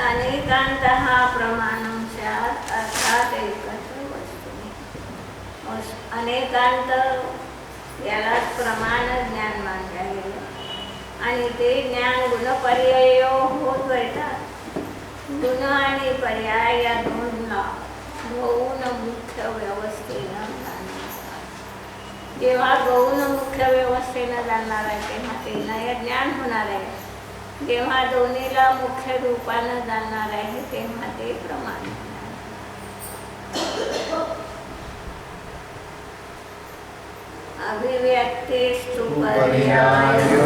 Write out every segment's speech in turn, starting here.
अनेकांतः प्रमाणं स्यात् अर्थात एकत्र वस्तुनि. अनेकांत यालाच प्रमाण ज्ञान मानल्या गेलं आणि ते ज्ञान गुणपर्याय होत वळतात. गुण आणि पर्याय या दोनला गौण मुख्य व्यवस्थेनं जाणणार. जेव्हा गौण मुख्य व्यवस्थेनं जाणणार आहे तेव्हा ते नय ज्ञान होणार आहे. जेव्हा दोन्हीला मुख्य रूपानं जाणणार आहे तेव्हा ते प्रमाण. अभिव्यक्तिस्तु पर्यायो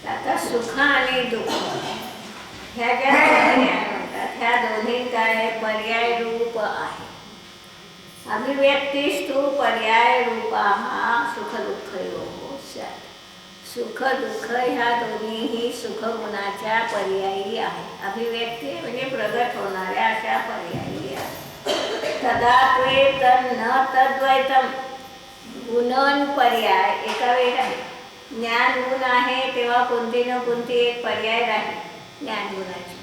आता सुख आणि दुःख ह्या ज्या म्हणतात ह्या दोन्ही काय पर्याय रूप आहे. अभिव्यक्तिस्तु पर्याय रूप हा सुख दुःख योग स्यात्. सुख दुःख ह्या दोन्हीही सुख गुणाच्या पर्यायी आहे. अभिव्यक्ती म्हणजे प्रगट होणाऱ्या अशा पर्यायी आहे. तदात्वे तन न तद्वैतम. गुण पर्याय एका वेळी आहे. ज्ञान गुण आहे तेव्हा कोणती न कोणती एक पर्याय राहील ज्ञान गुणाची.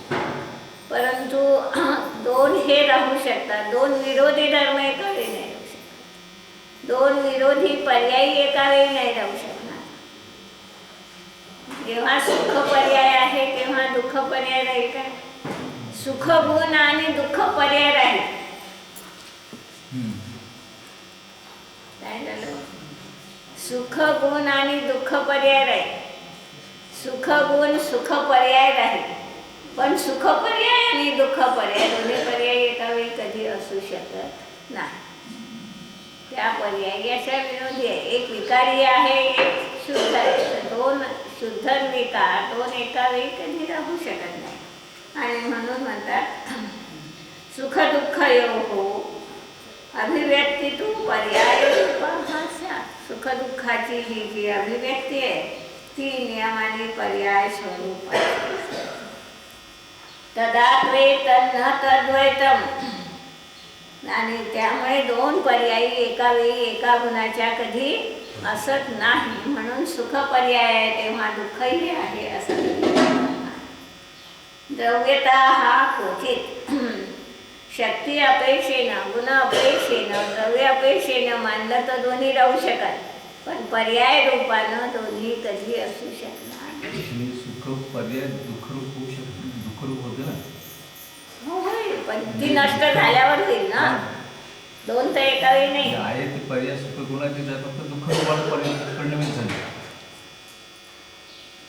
परंतु दोन हे राहू शकतात. दोन विरोधी धर्म एका वेळी नाही राहू शकतात. दोन विरोधी पर्यायी एका वेळी नाही राहू शकणार. जेव्हा सुख पर्याय आहे तेव्हा दुःख पर्याय राहील का? सुख गुण आणि दुःख पर्याय राहील. काय झालं? सुख गुण आणि दुःख पर्याय राहील. सुख गुण सुख पर्याय राहील. पण सुख पर्याय आणि दुःख पर्याय दोन्ही पर्याय एका वेळी कधी असू शकत नाही. त्या पर्यायी अशा विरोधी आहे. एक विकारी आहे एक शुद्ध आहे. तर दोन शुद्ध विकार दोन एका वेळी कधी राहू शकत नाही. आणि म्हणून म्हणतात सुख दुःख हो अभिव्यक्ती तू पर्याय रूपा. सुख दुःखाची ही जी अभिव्यक्ती आहे ती नियमाने पर्याय स्वरूप आहे. तदात्वे तन्न तद्वैतम. आणि त्यामुळे दोन पर्यायी एका वेळी एका गुणाच्या कधी असत नाही. म्हणून सुख पर्याय आहे तेव्हा दुःखही आहे असं. द्रव्यता हा क्वचित शक्ती अपेक्षेनं गुण अपेक्षेनं द्रव्य अपेक्षेनं मानलं तर दोन्ही राहू शकत. पण पर्याय रूपानं दोन्ही कधी असू शकणार. सुख पर्याय दुःखरूप होऊ शकतो. दुःखरूप होते ना. हो होईल पण ती नष्ट झाल्यावर होईल ना. दोन तर एका वेळी नाही आहे. ते पर्याय सुख गुणाचे फक्त दुःख रूपानं पर्याय परिणमित झाले.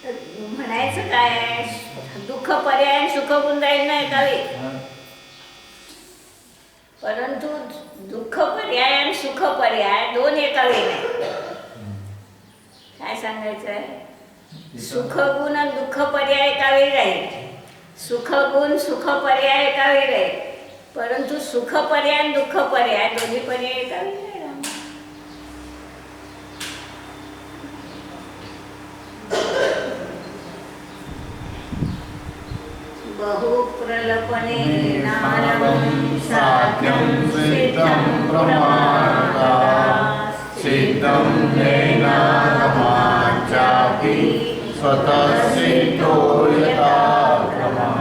तर म्हणायचं काय दुःख पर्याय सुख गुण राहील ना एका वेळी. परंतु दुःख पर्याय आणि सुख पर्याय दोन एका वेळी नाही. काय सांगायचं आहे? सुख गुण आणि दुःख पर्याय एका वेळी राहील. सुख गुण सुख पर्याय एका वेळी राहील. परंतु सुख पर्याय आणि दुःख पर्याय दोन्ही पर्याय एका वेळी नाही राहणार. बहुप्रलपणे नारवं साध्यं सिद्धं प्रमाणतः सिद्धं नैनागमाचापि स्वतः सिद्धो यथा क्रमः.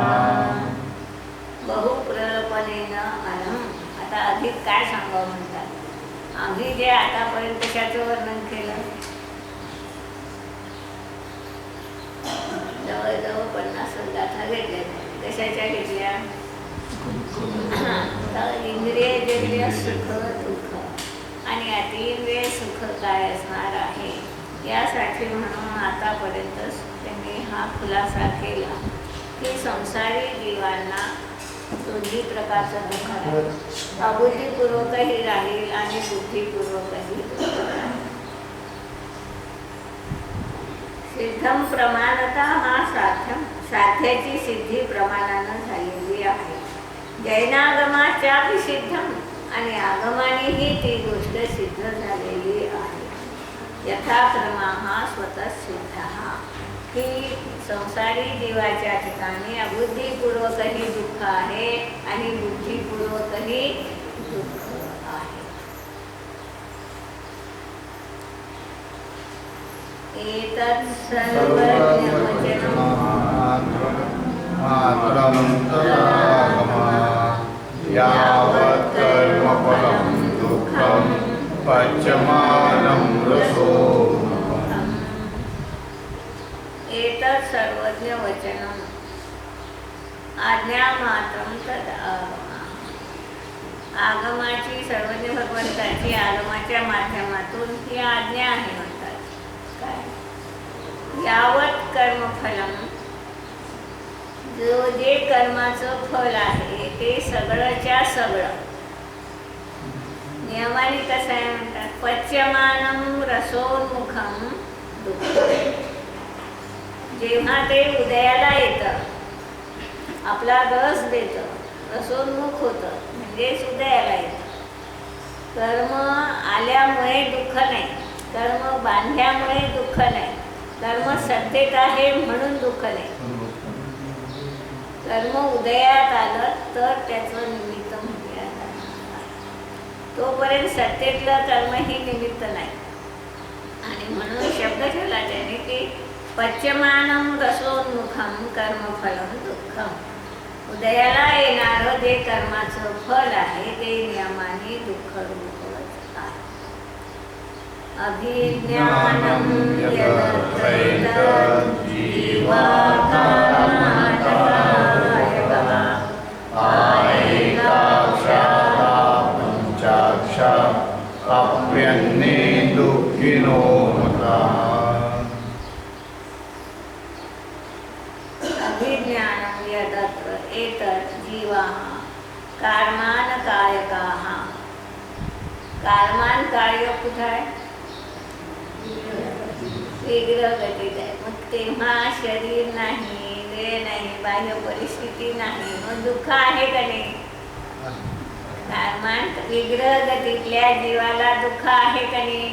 बहुप्रलपणेन अनम. आता अधिक काय सांगावं म्हणतात. आम्ही जे आतापर्यंत कशाचं वर्णन केलं जवळजवळ 50 गाथा घेतल्या. कशाच्या घेतल्या? तर इंद्रियजन्य सुख दुःख आणि अतिंद्रिय सुख काय असणार आहे यासाठी म्हणून आतापर्यंत त्यांनी हा खुलासा केला की संसारी जीवांना दोन्ही प्रकारचं दुःख राहील. अबुद्धीपूर्वकही राहील आणि बुद्धिपूर्वकही राहील. सिद्धम प्रमाणता हा साध्याची सिद्धी प्रमाणानं झालेली आहे. जैनागमाच्यापि सिद्धम आणि आगमानेही ती गोष्ट सिद्ध झालेली आहे. यथाक्रमा हा स्वतः सिद्ध की संसारी जीवाच्या ठिकाणी अबुद्धिपूर्वकही दुःख आहे आणि बुद्धिपूर्वकही दुःख आहे. एतत् सर्वज्ञवचनं मात्रं तदागमा यावत् कर्मफलं दुःखं पच्यमानं रसोऽनुपम्. एतत् सर्वज्ञ वचनम आज्ञा मात्रम तद आगमा. आगमाची सर्वज्ञ भगवंताची आगमाच्या माध्यमातून ही आज्ञा आहे म्हणतात. काय? यावत कर्मफलम, जो जे कर्माचं फल आहे ते सगळंच्या सगळं नियमाने कसं आहे म्हणतात. पच्यमानम रसोन्मुखम दुःख. जेव्हा ते उदयाला येतं, आपला रस देतं, रसोन्मुख होतं म्हणजेच उदयाला येतं. कर्म आल्यामुळे दुःख नाही, कर्म बांधल्यामुळे दुःख नाही, कर्म सत्तेत आहे म्हणून दुःख नाही. कर्म उदयात आलं तर त्याचं निमित्त म्हणजे तोपर्यंत सत्तेतलं कर्म ही निमित्त नाही. आणि म्हणून शब्द ठेवला त्याने की पच्यमानम रसोन्मुखम कर्मफलम दुःखम. उदयाला येणारं जे कर्माचं फल आहे ते नियमाने दुःखरूपच आहे. अभिज्ञानम यदद्वैतं अप्यन्ने दुःखिनो मताः. अभिज्ञानं यदत्र एतत् जीवाः कर्मान कायकाः. कर्मान कार्य कुठं आहे? वेगळं गतीत आहे. मग तेव्हा शरीर नाही, वेळ नाही, बाह्य परिस्थिती नाही, मग दुःख आहे का नाही? कर्मान विग्रह गतीतल्या जीवाला दुःख आहे का नाही?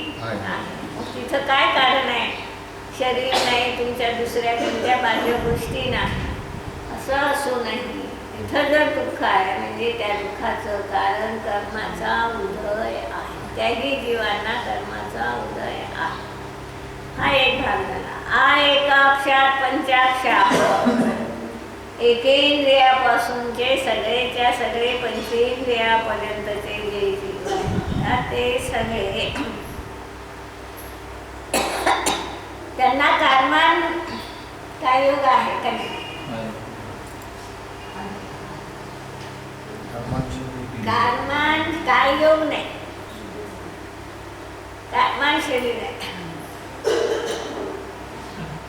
मग तिथं काय कारण आहे? शरीर नाही, तुमच्या दुसऱ्या कोणत्या बाह्य गोष्टी नाही, असं असूनही तिथं जर दुःख आहे म्हणजे त्या दुःखाचं कारण कर्माचा उदय आहे. त्याही जीवांना कर्माचा उदय आहे. हा एक भाग झाला. आ एकाक्षात पंचाक्षात, एकेंद्रियापासूनचे सगळेच्या सगळे पंचेंद्रियापर्यंतचे जे जीव आहेत ते सगळे त्यांना कर्मान काय योग आहे का नाही? कर्मान काय योग नाही, कर्मान शरीर आहे.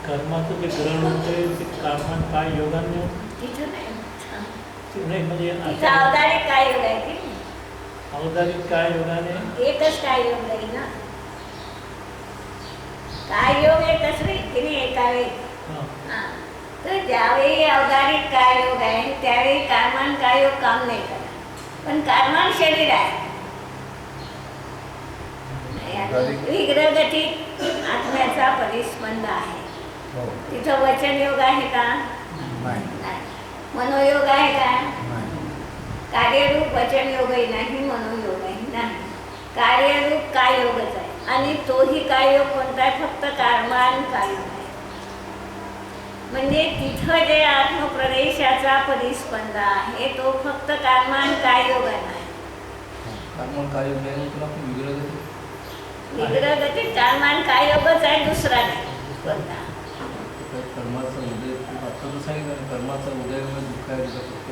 कर्माचं जे ग्रहण होते ते कर्मान काय योगाने तिथं नाही नाही म्हणजे तिथं अवधारिक काय योग आहे की नाही? अवधारित काय योगाने एकच काय योग नाही ना. काय योग एकच नाही की नाही एका वेळी. हां. तर ज्यावेळी अवधारिक काय योग आहे त्यावेळी कर्मान काय योग काम नाही करत. पण कर्मान शरीर आहे. विग्रहगतीत आत्म्याचा परिस्पंद आहे. तिथं वचन योग आहे का? नाही. मनोयोग आहे का? कार्यरूप वचन योगही नाही, मनोयोगही नाही. कार्यरूप काय योगच आहे. आणि तोही काय योग कोणता आहे? फक्त कर्मान काय योग आहे. म्हणजे तिथं जे आत्मप्रदेशाचा परिस्पंद आहे तो फक्त कर्मान काय योग नाही. कर्म काय नाही तुला पण विग्रहगतीत कर्मान काय योगच आहे, दुसरा नाही कोणता. कर्माचा उदय आता तर सांगितलं कर्माचा उदय म्हणजे दुःख आहे तिथं फक्त.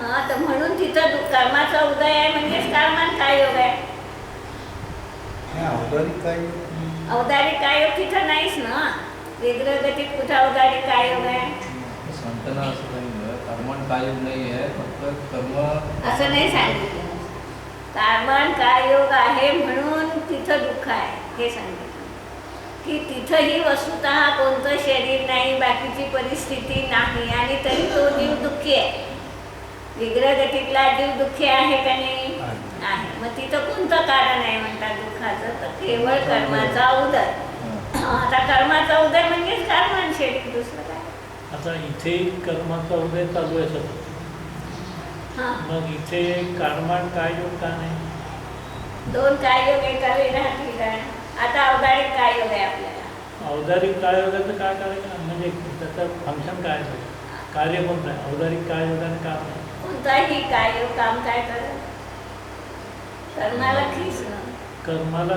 हा तर म्हणून तिथं कर्माचा उदय आहे म्हणजेच कर्मान काय योग आहे. अवधारिक काय योग तिथं नाहीच ना. विग्रहगतीत कुठं अवधारिक काय योग आहे? सांगताना असं सांगितलं कर्मण काय योग नाही आहे, फक्त कर्म असं नाही सांगितलं. कर्मण काय योग आहे म्हणून तिथं दुःख आहे हे सांगितलं. की तिथंही वस्तुतः कोणतं शरीर नाही, बाकीची परिस्थिती नाही आणि तरी तो जीव दुःखी आहे. विग्रहगतीतला जीव दुःखी आहे का नाही? आहे. मग तिथं कोणतं कारण आहे म्हणतात दुःखाचं? तर केवळ कर्माचा उदय. आता कर्माचा उदय म्हणजेच कर्मण शरीर, दुसरं काय. आता इथे कर्माचा उदय चालू आहे सतत. हां, मग इथे काळमांड काय योग का नाही? 2 काय योग एका वेळी राहतील काय? आता अवधारित काय योग आहे आपल्याला? औदारिक काय योगाचं काय करायचं म्हणजे त्याचं फंक्शन काय आहे? कार्य कोणतं आहे? औदारिक काय योगाने काम आहे? कोणताही काय योग काम काय करत? कर्माला खिसणं, कर्माला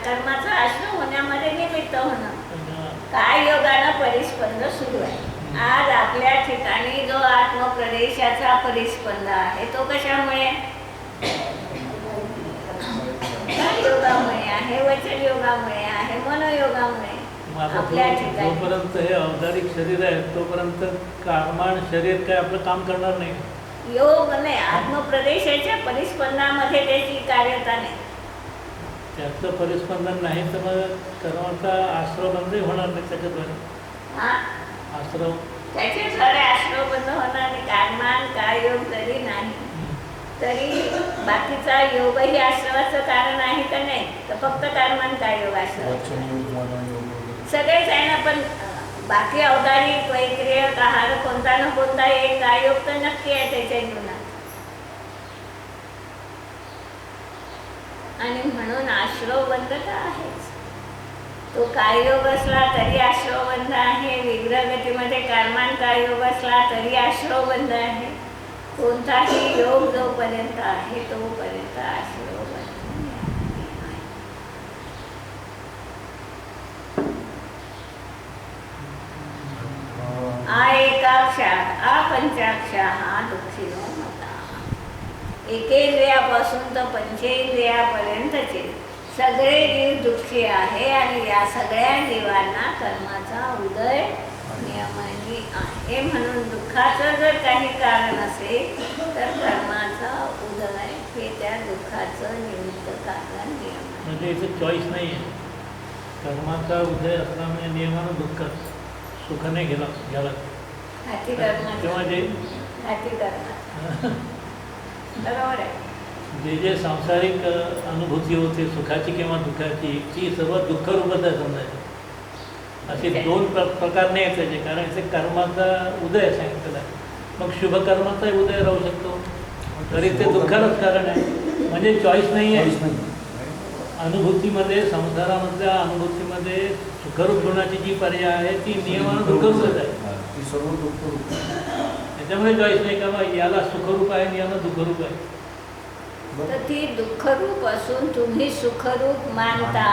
कर्माचा आश्रय होण्यामध्ये निमित्त होणं. अं, काय योगानं परिस्पंद सुरू आहे. आज आपल्या ठिकाणी जो आत्मप्रदेशाचा परिस्पंद आहे तो कशामुळे? काय योगामुळे आहे, वचन योगामुळे आहे, मनोयोगामुळे. मग आता आपल्या ठिकाणी जोपर्यंत हे औदारिक शरीर आहे तोपर्यंत काळमांड शरीर काय आपलं काम करणार नाही. योग नाही, आत्मप्रदेशाच्या परिस्पंदामध्ये त्याची कार्यता नाही. त्याचं परिस्पंदन नाही तर मग कर्माचा आश्रव बंदही होणार नाही त्याच्याद्वारे. हा, आश्रव त्याच्याद्वारे आश्रय बंद होणार नाही. कर्मान काय योग जरी नाही तरी बाकीचा योगही आश्रवाचं कारण आहे का नाही? तर फक्त कर्मान काय योग आश्रव वचनयोग, मनोयोग वगैरे. सगळेच आहे ना. पण बाकी अवधारिक वैक्रिय आहार कोणता ना कोणता एक काय योग तर नक्की आहे त्याच्या जीवनात. आणि म्हणून आश्रवबंध तर आहेच. तो काययोग असला तरी आश्रवबंध आहे. विग्रहगतीमध्ये कर्मान काययोग असला तरी आश्रवबंध आहे. कोणताही योग जोपर्यंत आहे तोपर्यंत आश्रवबंध आहे. आ एकाक्षात आ पंचाक्षा हा दुःखीनो मता. एकेंद्रियापासून तर पंचेंद्रियापर्यंतचे सगळे जीव दुःखी आहे आणि या सगळ्या जीवांना कर्माचा उदय नियमाने आहे. म्हणून दुःखाचं जर काही कारण असेल तर कर्माचा उदय हे त्या दुःखाचं निमित्त कारण नियम आहे. म्हणजे इथे चॉईस नाही आहे. कर्माचा उदय असला म्हणजे नियमानं दुःख सुखाने घ्याला हाती कर्माचं, किंवा जे हाती कर्माचं. बरोबर आहे. जे जे सांसारिक अनुभूती होते सुखाची किंवा दुःखाची ती सर्व दुःखरूपच आहे समजायचं. असे 2 प्रकार नाही आहेत त्याचे. कारण इथे कर्माचा उदय सांगितलेला आहे. मग शुभ कर्माचाही उदय राहू शकतो तरी ते दुःखालाच कारण आहे. म्हणजे चॉईस नाही आहे. अनुभूतीमध्ये संसारामधल्या अनुभूतीमध्ये सुखरूप गुणाची जी पर्याय आहे ती नियमानं दुःखरूपच आहे. ती सर्व दुःखरूप. त्याच्यामध्ये चॉईस नाही का बा याला सुखरूप आहे आणि याला दुःखरूप आहे. तर ती दुःखरूप असून तुम्ही सुखरूप मानता,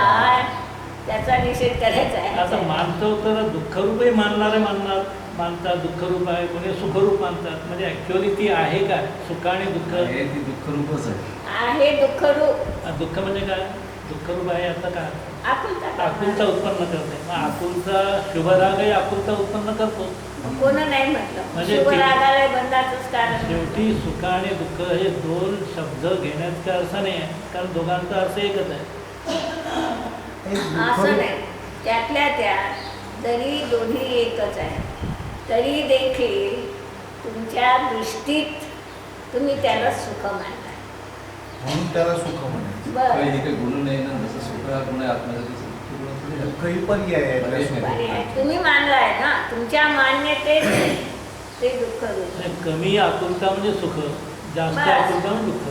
त्याचा निषेध करायचा आता आहे. मानतो तर दुःखरूपही मानतात दुःखरूप आहे, कोणी सुखरूप मानतात. म्हणजे ॲक्च्युअली ती आहे काय? सुख आणि दुःख हे ती दुःखरूपच आहे. आहे दुःखरूप. दुःख म्हणजे काय? दुःखरूप आहे आता काय? आकुलता आकुलता उत्पन्न करते. मग आकुलता शुभरागही आकुलता उत्पन्न करतो. कोण नाही म्हटलं. म्हणजे शुभ ते- रागाला बंधाचंच कारण. शेवटी सुख आणि दुःख हे 2 शब्द घेण्याचा अर्थ नाही आहे. कारण दोघांचा अर्थ एकच आहे. असं नाही. त्यातल्या त्यात जरी दोन्ही एकच आहे तरी देखील तुमच्या दृष्टीत तुम्ही त्याला सुख मानताय. म्हणून त्याला सुख म्हणायचं. बरं, काही काही गुण नाही ना. जसं सुख हा गुण आहे आत्मजातीचा दुःख गुण थोडी आहे. दुःखही पर्याय आहे पर्याय त्याला. नाही. बरे आहे. तुम्ही मानलाय ना. तुमच्या मान्यतेत ते दुःख रूप. आणि कमी आकुलता म्हणजे सुख, जास्त बस. आकुलता म्हणजे दुःख.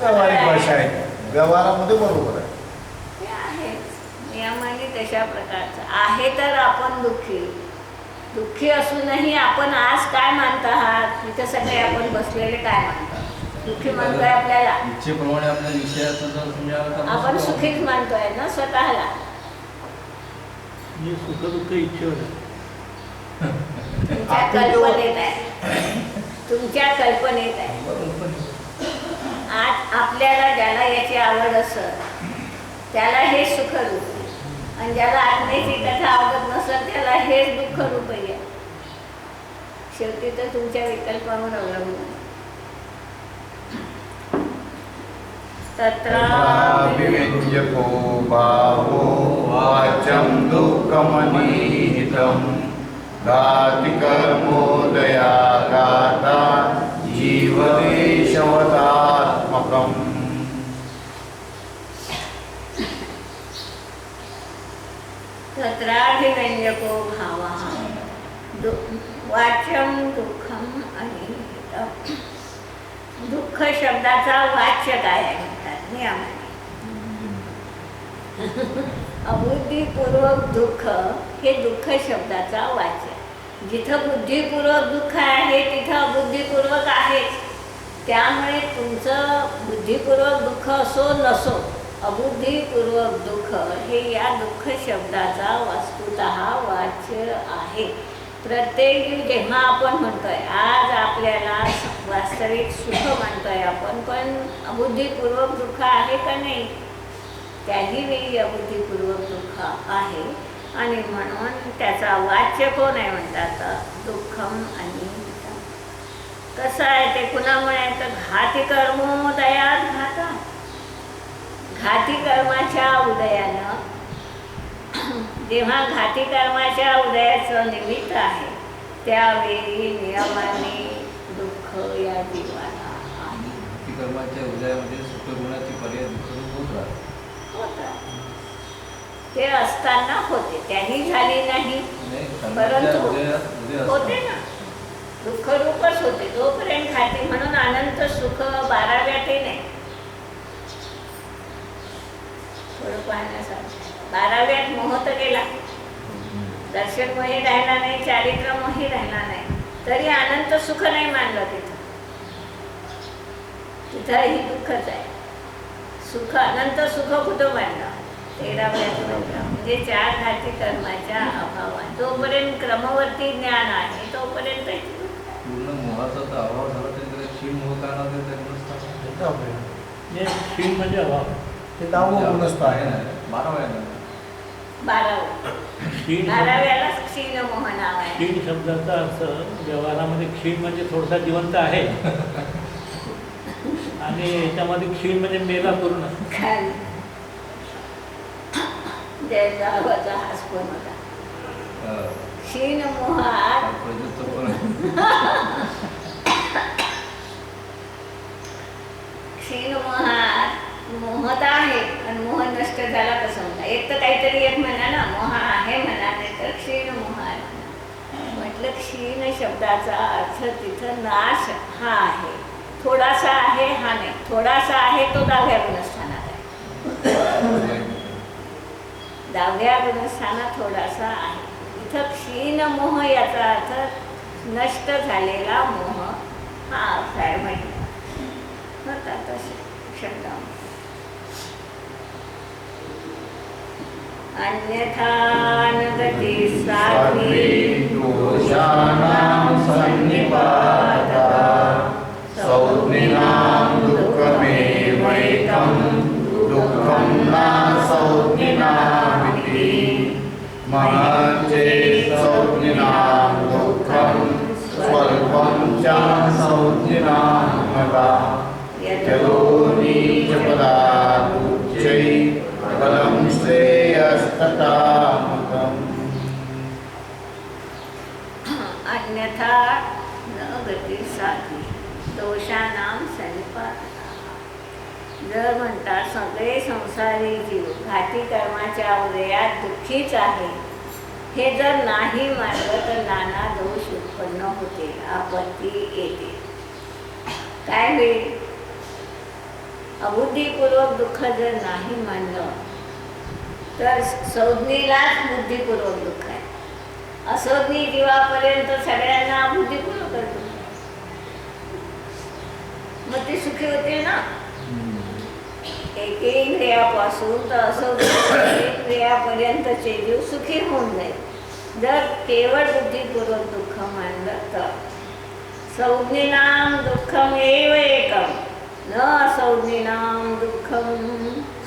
व्यावहारिक भाषा आहे. व्यवहारामध्ये बरोबर आहे. ते आहेच. नियमाने तशा प्रकारचं आहे. तर आपण दुःखी असूनही आपण आज काय मानत आहात? इथं सगळे आपण बसलेले काय मानतो? दुःखी मानतोय आपल्याला. इच्छेप्रमाणे आपल्या विषयाचं जर समजा आता आपण सुखीच मानतोय ना स्वतःला. म्हणजे सुख दुःख इच्छेवर आहे. तुमच्या कल्पनेत आहे. तुमच्या कल्पनेत आहे. आज आपल्याला ज्याला याची आवड असत त्याला हे सुखरूप, आणि ज्याला आत्म्याची कथा आवडत नसत त्याला हेच दुःखरूप आहे. शेवटी तर तुमच्या विकल्पावर अवलंबून आहे. तत्राभिव्यञ्जको भावो वाचं दुःखमनिहितं गाति कर्मोदयागाता जीवदेशवदात्मकम्. तत्राभिव्यञ्जको भावः वाच्यम दुःखम अनिहितम. दुःख शब्दाचा वाच्य काय आहे म्हणतात नियमाने. अबुद्धिपूर्वक दुःख हे दुःख शब्दाचा वाच्य. जिथं बुद्धिपूर्वक दुःख आहे तिथं अबुद्धिपूर्वक आहेच. त्यामुळे तुमचं बुद्धिपूर्वक दुःख असो नसो, अबुद्धिपूर्वक दुःख हे या दुःख शब्दाचा वस्तुतः वाच्य आहे. प्रत्येक जेव्हा आपण म्हणतोय आज आपल्याला वास्तविक सुख म्हणतोय आपण, पण अबुद्धिपूर्वक दुःख आहे का नाही? त्याही वेळी अबुद्धिपूर्वक दुःख आहे. आणि म्हणून त्याचा वाच्य कोण आहे म्हणतात दुःखम आणि कसं आहे ते कुणामुळे? तर घाती कर्मोदयात घाता. घाती कर्माच्या उदयानं, जेव्हा घाती कर्माच्या उदयाचं निमित्त आहे त्यावेळी नियमाने दुःख या जीवाला आहे. भक्ती कर्माच्या उदयामध्ये सुखगुणाची पर्याय दुःखरूप होत राहते. होतात ते असताना होते, त्याही झाली नाही नाही, परंतु कर्माच्या उदय होते ना, दुःखरूपच होते जोपर्यंत खाते. म्हणून अनंत सुख 12व्यातही नाही. थोडं पाहण्यासारखं 12व्यात मोह तर गेला, दर्शन मोही राहिला नाही, चारित्र्य मोही राहिला नाही, तरी अनंत सुख नाही मानलं तिथं. तिथंही दुःखच आहे. सुख अनंत सुख कुठं मानलं? 13व्यात म्हणजे 4 घाती कर्माच्या अभावात. जोपर्यंत क्रमवर्ती ज्ञान आहे तोपर्यंत पूर्ण मोहाचा तर अभाव झाला तरी त्याला क्षीण मोह का नव्हते हे क्षीण म्हणजे अभाव. ते 10वं गुणस्थ आहे ना. 12व्या 12व्याला क्षीण मोह नाव आहे. क्षीण शब्दाचा अर्थ व्यवहारामध्ये क्षीण म्हणजे थोडासा जिवंत आहे आणि याच्यामध्ये क्षीण म्हणजे मेला पूर्ण. खाली जयगावाचा हास पण होता. क्षीण मोहात क्षीण मोहात मोहत आहे आणि मोह नष्ट झाला कसं म्हणता? एक तर काहीतरी एक म्हणा ना, मोह आहे म्हणा, नाही तर क्षीण मोह आहे म्हणा. म्हटलं क्षीण शब्दाचा अर्थ तिथं नाश हा आहे, थोडासा आहे हा नाही. थोडासा आहे तो 10व्या गुणस्थानात आहे. 10व्या गुणस्थानात थोडासा आहे. इथं क्षीण मोह याचा अर्थ नष्ट झालेला मोह हा अर्थ आहे. म्हटलं होता तसे शब्द. अन्यथा नगती सात्वी दोषानां सन्निपातः संज्ञानां दुःखमेवैकं दुःखं न संज्ञानामिति महच्चेत् संज्ञानां दुःखं स्वल्पं च संज्ञानामता यतो नीचपदात् उच्चैः फलं श्रेयस्तथामकम्. अन्यथा न गती साधी दोषानां सन्निपातः. जर म्हणतात सगळे संसारी जीव घाती कर्माच्या उदयात दुःखीच आहे, हे जर नाही मानलं तर नाना दोष उत्पन्न होते, आपत्ती येते. काय होईल? अबुद्धिपूर्वक दुःख जर नाही मानलं तर संज्ञेलाच बुद्धिपूर्वक दुःख आहे. असंज्ञी जीवापर्यंत सगळ्यांना अबुद्धिपूर्वक दुःख आहे. मग ते सुखी होते ना. एक इंद्रियापासून तर इंद्रियापर्यंतचे जीव सुखी होऊन जाईल जर केवळ बुद्धिपूर्वक दुःख मानलं तर. संज्ञानां दुःखम एव एकम न संज्ञानां दुःखम.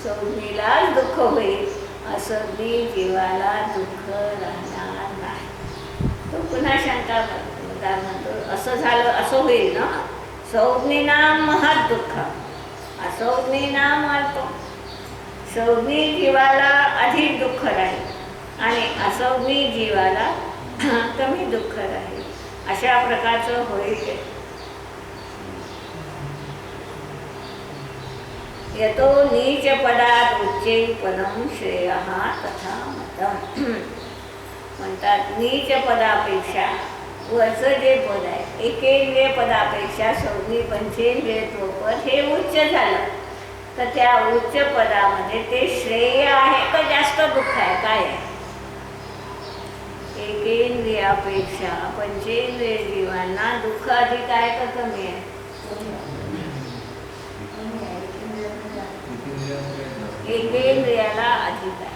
संज्ञेलाच दुःख होईल, असंज्ञी जीवाला दुःख राहणार नाही. तो पुन्हा शंका म्हणतो असं झालं असं होईल ना. संज्ञानां महत् दुःखम, असंज्ञानां मानतो. संज्ञी जीवाला अधिक दुःख राहील आणि असंज्ञी जीवाला कमी दुःख राहील. अशा प्रकारचं होईल. यतो नीच पदात उच्चे पदम श्रेयः तथा मतम. म्हणतात नीच पदापेक्षा वरचं जे पद आहे एकेंद्रिय पदापेक्षा सौम्य पंचेंद्रियत्व पद हे उच्च झालं. तर त्या उच्च पदामध्ये ते श्रेय आहे का जास्त दुःख आहे, काय आहे? एकेंद्रियापेक्षा पंचेंद्रिय जीवांना दुःख अधिक आहे का कमी आहे? एकेंद्रियाला अधिक आहे.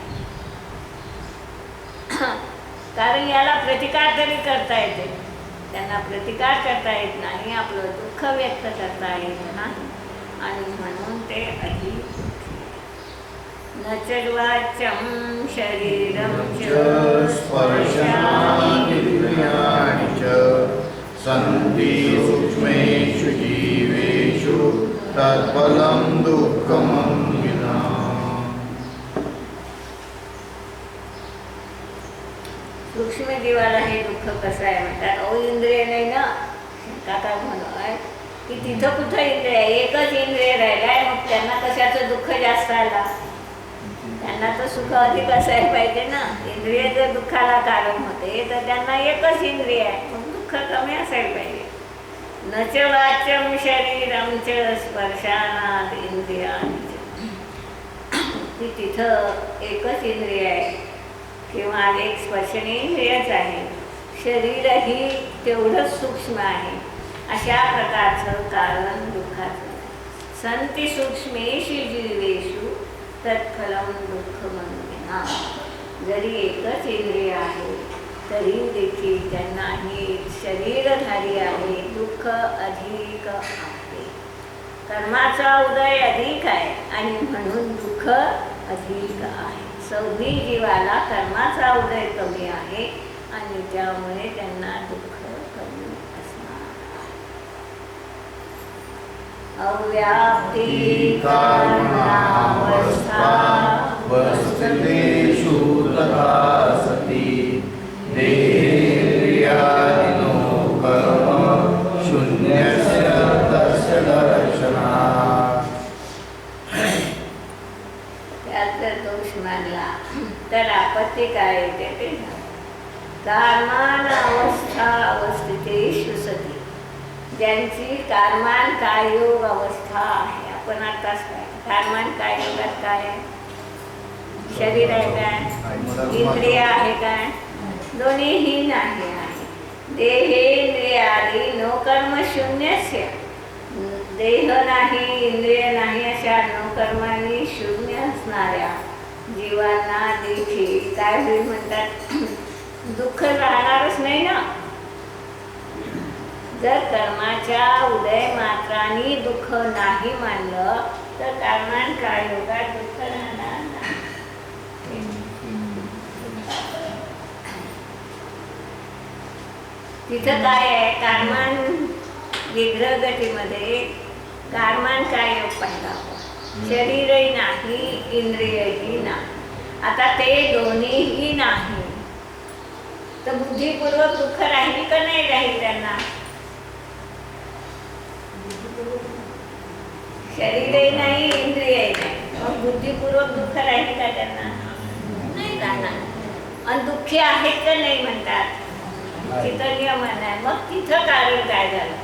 कारण याला प्रतिकार तरी करता येते, त्यांना प्रतिकार करता येत नाही, आपलं दुःख व्यक्त करता येत नाही, आणि म्हणून ते अधिक. न चर्वाच्यं शरीरं च स्पर्शानीन्द्रियाणि च सन्ति सूक्ष्मेषु जीवेषु तत्फलं दुःखमन्विना. सूक्ष्म जीवाला हे दुःख कसं आहे म्हणतात? अहो इंद्रिय नाही ना, काका म्हणून की तिथं कुठं इंद्रिय आहे? एकच इंद्रिय राहिलं आहे, मग त्यांना कशाचं दुःख जास्त आला? त्यांना तर सुख अधिक असायला पाहिजे ना. इंद्रिय जर दुःखाला कारण होते तर त्यांना एकच इंद्रिय आहे, मग दुःख कमी असायला पाहिजे. न च वाच्यं शरीरं च स्पर्शानात् इंद्रियाणि च. तिथं एकच इंद्रिय आहे किंवा एक स्पर्शनेंद्रियच आहे, शरीरही तेवढंच सूक्ष्म आहे. अशा प्रकारचं कारण दुःखाचं. संति सूक्ष्मेषु जीवेषु तत्फलं दुःखमन्विना. जरी एकच इंद्रिय आहे तरी देखील त्यांना हे शरीरधारी आहे, दुःख अधिक आहे. कर्माचा उदय अधिक आहे आणि म्हणून दुःख अधिक आहे. सौम्य जीवाला कर्माचा उदय कमी आहे आणि त्यामुळे त्यांना दुःख कमी असणार. अव्याप्ती कर्मणावस्था वस्थितेषु तथा सति देहेन्द्रियादिनो कर्म शून्यस्य तस्य दर्शनात्. त्यात जर दोष मानला तर आपत्ती काय येते ते कर्मान अवस्था अवस्थितेषु सती. ज्यांची कर्मान कायोग अवस्था आहे, आपण आताच काय कर्मान कायोगात काय आहे? शरीर आहे काय? इंद्रिय आहे काय? दोन्हीही नाही आहे. देहेंद्रियादी नो कर्म शून्यस्य. देह नाही, इंद्रिय नाही, अशा नोकर्मांनी शून्य असणाऱ्या जीवांना देखील काय होईल म्हणतात? दुःख राहणारच नाही ना. जर कर्माच्या उदय मात्रांनी दुःख नाही मानलं तर कर्मान कायोगात दुःख राहणार नाही. तिथं काय आहे? कर्मान विग्रह गतीमध्ये कर्मान कायोग पाहिला, शरीरही नाही, इंद्रियही नाही. आता ते दोन्हीही नाही तर बुद्धिपूर्वक दुःख राहील का नाही राहील त्यांना? शरीरही नाही, इंद्रियही नाही, मग बुद्धिपूर्वक दुःख राहील का त्यांना? नाही राहणार. आणि दुःखी आहेत का नाही म्हणतात? तिथं नियम आहे. मग तिथं कारण काय झालं?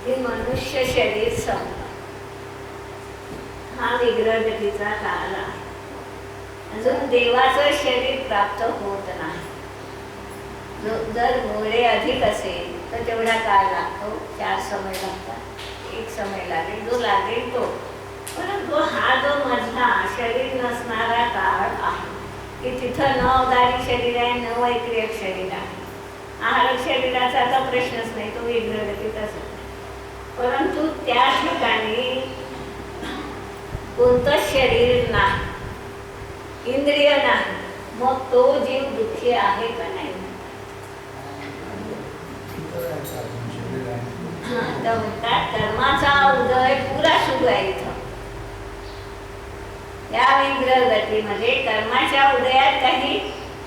हे मनुष्य शरीर संपलं. हा विग्रह गतीचा काळ आहे. अजून देवाचं शरीर प्राप्त होत नाही. जर गोळे अधिक असेल तर तेवढा काळ लागतो, 4 समय लागतात, 1 समय लागेल, जो लागेल तो. परंतु हा जो मधला शरीर नसणारा काळ आहे की तिथं न अवधारी शरीर आहे, न वैक्रियक शरीर आहे. आहारक शरीराचा आता प्रश्नच नाही, तो विग्रह गतीचाच आहे. परंतु त्या ठिकाणी कोणतंच शरीर नाही, इंद्रिय नाही, मग तो जीव दुःखी आहे का नाही? तर म्हणतात कर्माचा उदय पुरा सुरू आहे. इथं या विग्रह गतीमध्ये कर्माच्या उदयात काही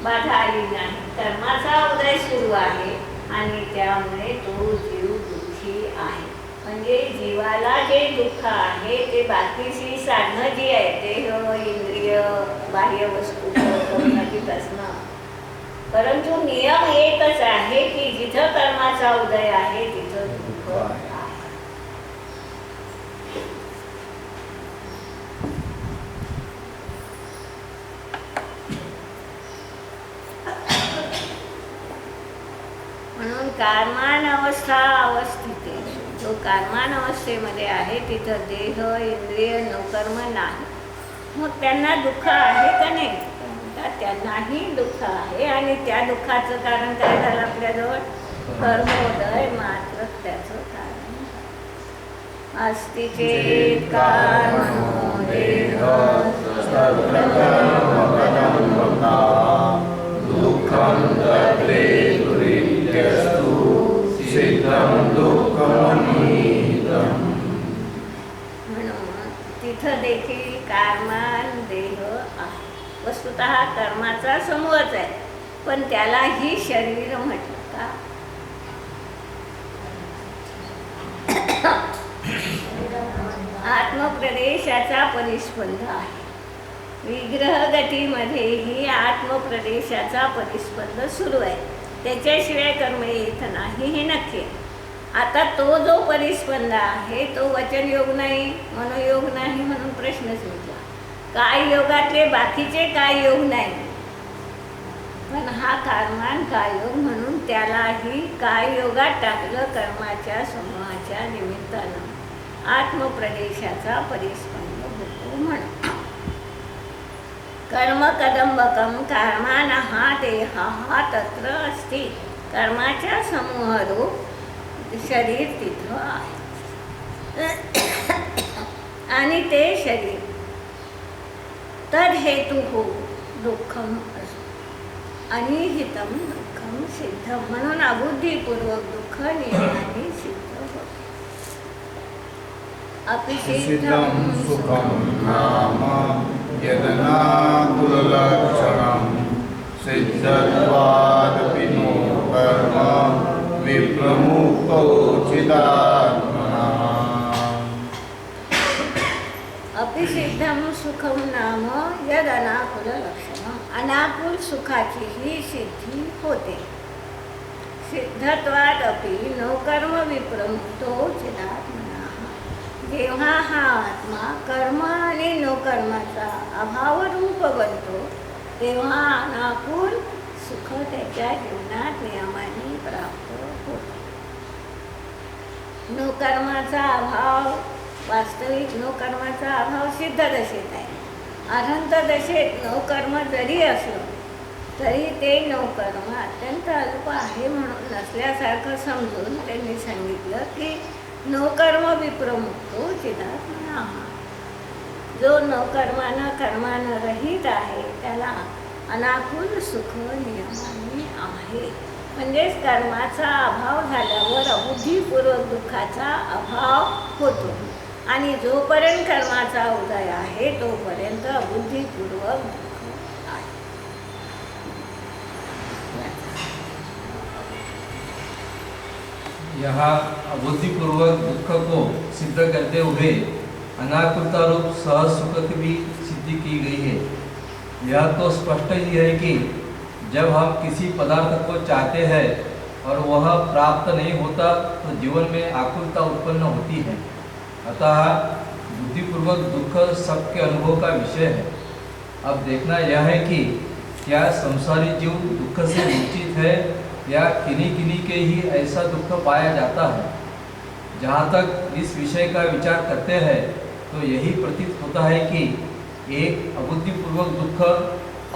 बाधा आली नाही. कर्माचा उदय सुरू आहे आणि त्यामुळे तो जीव जीवाला जे दुःख आहे ते बाकीची साधनं जी आहे देह इंद्रिय बाह्य वस्तू कर्माचीपासनं, परंतु नियम एकच आहे की जिथं कर्माचा उदय आहे तिथं दुःख आहे. म्हणून कारमान अवस्था अवस्थिते, जो कारमान अवस्थेमध्ये आहे तिथं देह इंद्रिय नोकर्म नाही. मग त्यांना दुःख आहे का नाही? म्हणतात त्यांनाही दुःख आहे. आणि त्या दुःखाचं कारण काय झालं आपल्याजवळ? कर्मोदय मात्र त्याचं कारण अस्ति चेत् कारणो देह दुःखं तत्रे दुरित्यस्तु सिद्धं दुःखमनीतम्. म्हणून तिथं देखील कारमान देह आहे. वस्तुतः कर्माचा समूहच आहे, पण त्यालाही शरीर म्हटलं का? आत्मप्रदेशाचा परिस्पंद आहे. विग्रह गतीमध्येही आत्मप्रदेशाचा परिस्पंद सुरू आहे. त्याच्याशिवाय कर्म येत नाही हे नक्की. आता तो जो परिस्पंद आहे तो वचनयोग नाही, मनोयोग नाही, म्हणून प्रश्नच विचारला. काय योगातले बाकीचे काय योग नाही, पण हा कारमान काय योग, म्हणून त्यालाही काय योगात टाकलं. कर्माच्या समूहाच्या निमित्तानं आत्मप्रदेशाचा परिस्पंद होतो म्हणून. कर्म कदंबकम कर्मानः देहः तत्र अस्ति. कर्माच्या समूहरूप शरीर तिथं आहे आणि ते शरीर तद्हेतुः दुःखम अनिहितं दुःखम सिद्धम. म्हणून अबुद्धीपूर्वक दुःख नियमाने सिद्ध होते. सिद्धं सुखं नाम यदनाकुललक्षणं सिद्धत्वादपि नो कर्म विप्रमुक्तो चिदात्मना. अपिसिद्धं सुखम नाम यद अनाकुल लक्षणं. अनाकुल सुखाची ही सिद्धी होते. सिद्धत्वादपि नो कर्म विप्रमुक्तो चिदात्मना. जेव्हा हा आत्मा कर्म आणि नो कर्माचा अभाव रूप बनतो तेव्हा अनाकुल सुख त्याच्या जीवनात नियमाने प्राप्त होते. नो कर्माचा अभाव, वास्तविक नो कर्माचा अभाव सिद्ध दशेत आहे. अनंत दशेत नो कर्म जरी असलं तरी ते नो कर्म अत्यंत अल्प आहे म्हणून नसल्यासारखं समजून त्यांनी सांगितलं की नो कर्म विप्रमुक्तो चिदात्मना. जो नो कर्मानं कर्मानं रहित आहे त्याला अनाकुल सुख नियमाने आहे. म्हणजेच कर्माचा अभाव झाल्यावर अबुद्धीपूर्वक दुःखाचा अभाव होतो. आणि जोपर्यंत कर्माचा उदय आहे तोपर्यंत अबुद्धीपूर्वक दुःख आहे. यहाँ अबुद्धिपूर्वक दुख को सिद्ध करते हुए अनाकुलता रूप सहज सुख की भी सिद्धि की गई है. यह तो स्पष्ट ही है कि जब हम किसी पदार्थ को चाहते हैं और वह प्राप्त नहीं होता तो जीवन में आकुलता उत्पन्न होती है. अतः बुद्धिपूर्वक दुख सबके अनुभव का विषय है. अब देखना यह है कि क्या संसारी जीव दुख से वंचित है या किन्हीं किन्हीं के ही ऐसा दुख पाया जाता है. जहाँ तक इस विषय का विचार करते हैं तो यही प्रतीत होता है कि एक अबुद्धिपूर्वक दुख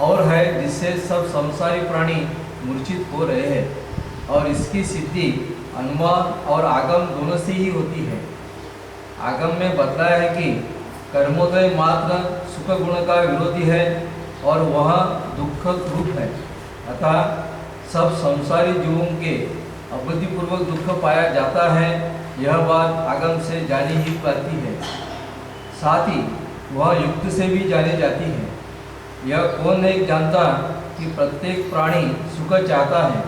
और है जिससे सब संसारी प्राणी मूर्छित हो रहे हैं और इसकी सिद्धि अनुमान और आगम दोनों से ही होती है. आगम में बतलाया है कि कर्मोदय मात्र सुख गुण का विरोधी है और वह दुख रूप है. अतः सब संसारी जीवों के अबुद्धिपूर्वक दुख पाया जाता है, यह बात आगम से जानी ही पड़ती है. साथ ही वह युक्ति से भी जानी जाती है. यह कौन नहीं जानता कि प्रत्येक प्राणी सुख चाहता है.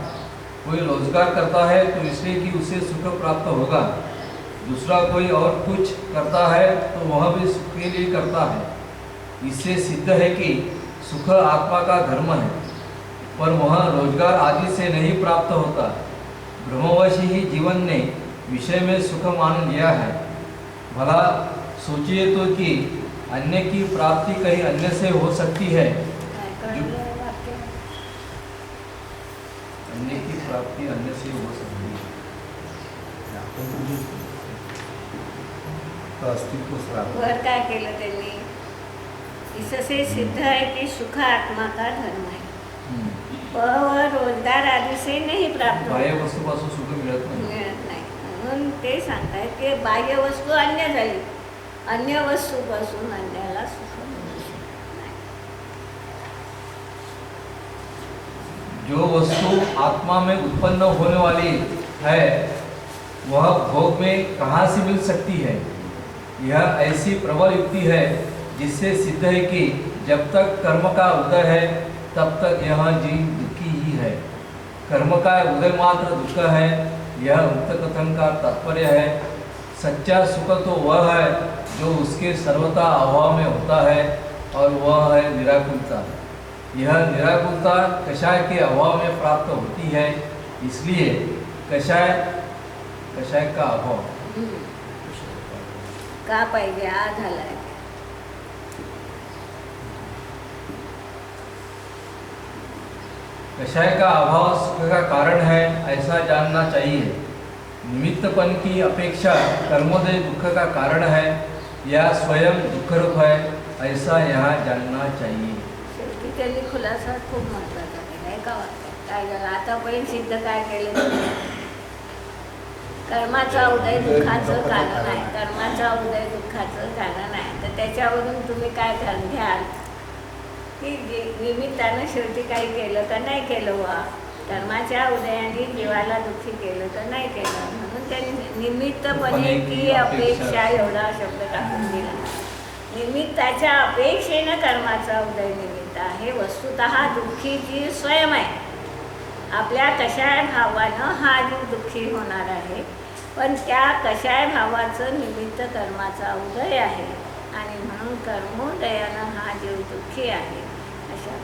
कोई रोजगार करता है तो इसलिए कि उसे सुख प्राप्त होगा. दूसरा कोई और कुछ करता है तो वह भी सुख के लिए करता है। इससे सिद्ध है कि सुख आत्मा का धर्म है, पर वह रोजगार आदि से नहीं प्राप्त होता। ब्रह्मवश ही जीवन ने विषय में सुख मान लिया है। भला सोचिए तो कि अन्य की प्राप्ति कहीं अन्य से हो सकती है। अन्य की प्राप्ति अन्य से हो सकती है। अस्तित्व वर काय केलं त्यांनी? इससे सिद्ध है कि सुख आत्मा का धर्म है, वह रोजगार आदि से नहीं प्राप्त बाह्य होता, वस्तूपासून सुख मिळत नाही। मिळत नाही। म्हणून ते सांगतायत की बाह्य वस्तू अन्य झाली, अन्य वस्तूपासून अन्याला सुख मिळू शकत नाही। जो वस्तु आत्मा में उत्पन्न होने वाली है वह भोग में कहाँ से मिल सकती है? यह ऐसी प्रबल युक्ति है जिससे सिद्ध है कि जब तक कर्म का उदय है तब तक यह जीव दुखी ही है। कर्म का उदय मात्र दुख है, यह उक्त कथन का तात्पर्य है। सच्चा सुख तो वह है जो उसके सर्वथा अभाव में होता है, और वह है निराकुलता। यह निराकुलता कषाय के अभाव में प्राप्त होती है, इसलिए कषाय का अभाव का पाहिजे आ झालाय। कषाय का अभाव सुख का कारण है, ऐसा जानना चाहिए। निमित्तपन की अपेक्षा कर्मोदय दुख का कारण है या स्वयं दुख रूप है, ऐसा यहाँ जानना चाहिए। शेवटी त्यांनी खुलासा खूप महत्त्वाचा केला आहे का वाटतं? काय झालं आतापर्यंत सिद्ध काय केलं? कर्माचा उदय दुःखाचं कारण आहे, कर्माचा उदय दुःखाचं कारण आहे। तर त्याच्यावरून तुम्ही काय घ्याल की निमित्तानं शेवटी काही केलं का नाही केलं? वा कर्माच्या उदयाने जीवाला दुःखी केलं तर नाही केलं, म्हणून त्यांनी निमित्तपणे की अपेक्षा एवढा शब्द टाकून दिला। निमित्ताच्या अपेक्षेनं कर्माचा उदय निमित्त आहे, वस्तुतः दुःखी जी स्वयं आहे। आपल्या कशाय भावानं हा जीव दुःखी होणार आहे, पण त्या कशाय भावाचं निमित्त कर्माचा उदय आहे, आणि म्हणून कर्मोदयानं हा जीव दुःखी आहे। अशा